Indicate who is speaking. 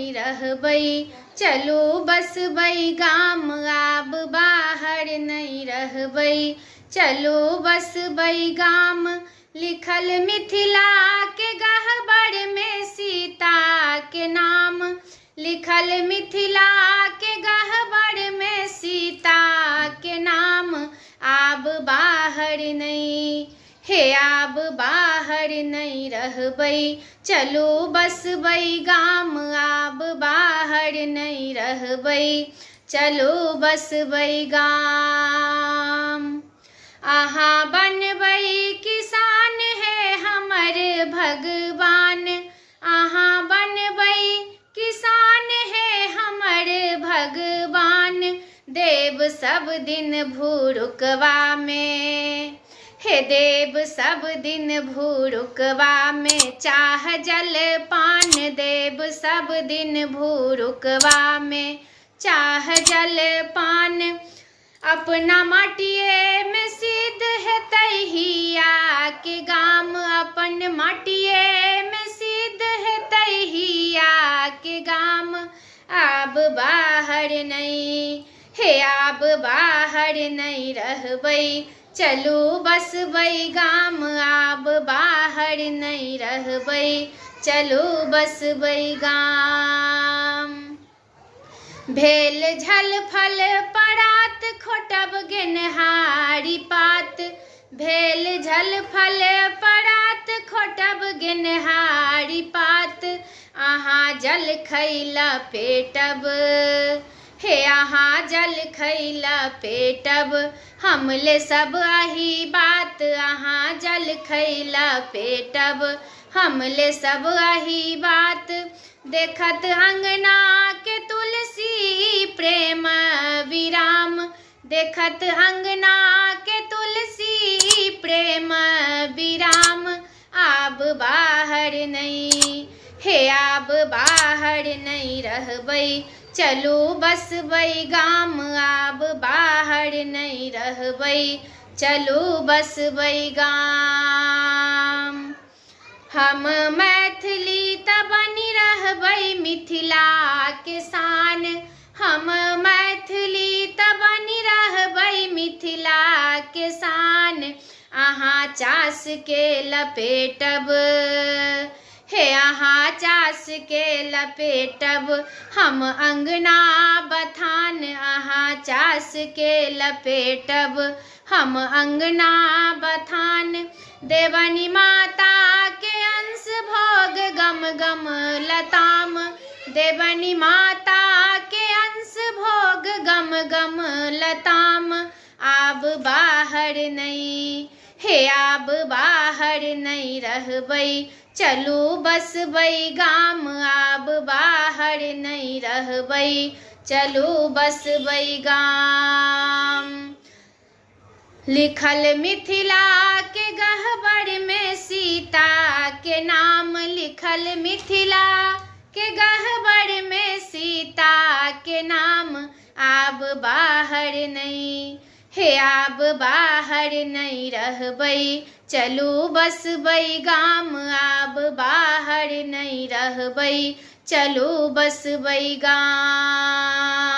Speaker 1: नहीं रहबै, चलू बसबै गाम आब बाहर नहीं रहबै, चलू बसबै गाम। लिखल मिथिला के गह्वर में सीता के नाम, लिखल मिथिला के गह्वर में सीता के नाम। आब बाहर नहीं, हे आब बाहर नहीं रहबै, चलू बसबै गाम आब बाहर नहीं रहबै, चलू बसबै गाम। अहाँ बनबै किसान है हमर भगवान, अहाँ बनबै किसान है हमर भगवान। देव सब दिन भूरुकवा में, हे देव सब दिन भूरुकवा में चाह जल पान। देव सब दिन भूरुकवा में चाह जल पान। अपना माटिए में सिद्ध है तहिया के गाम, अपन माटिए में सिद्ध है तहिया के गाम। आब बाहर नहीं, हे आब बाहर नहीं रहबै, चलू बसबै गाम आब बाहर नहीं रहबै, चलू बसबै गाम। भेल झल फल परात खोटब गेनहारी पात, भेल झल फल परात खोटब गेनहारी पात। अहाँ जल खैला पेटब, हे अहाँ जल खैला पेटब, हमले सब आही बात। अहाँ जल खैला पेटब, हमले सब आही बात। देखत अंगना के तुलसी प्रेम विराम, देखत अंगना के तुलसी प्रेम विराम। आब बाहर नहीं, हे आब बाहर नहीं रहबै, चलू बसबै गाम आब बाहर नहीं रहबै, चलू बसबै गाम। हम मैथिली त बनि रहबै मिथिला के शान, हम मैथिली त बनि रहबै मिथिला के शान। अहाँ चास के लपेटब, हे अहाँ चास के लपेटब, हम अंगना बथान। अहाँ चास के लपेटब, हम अंगना बथान। देवनी माता के अंश भोग गम गम लताम, देवनी माता के अंश भोग गम गम लताम। आब बाहर नहीं, हे आब बाहर नहीं रहबै, चलू बसबै गाम आब बाहर नहीं रहबै, चलू बसबै गाम। लिखल मिथिला के गह्वर में सीता के नाम, लिखल मिथिला के गह्वर में सीता के नाम। आब बाहर नहीं, हे आब बाहर नहीं रहबै, चलू बसबै गाम आब बाहर नहीं रहबै, चलू बसबै गाम।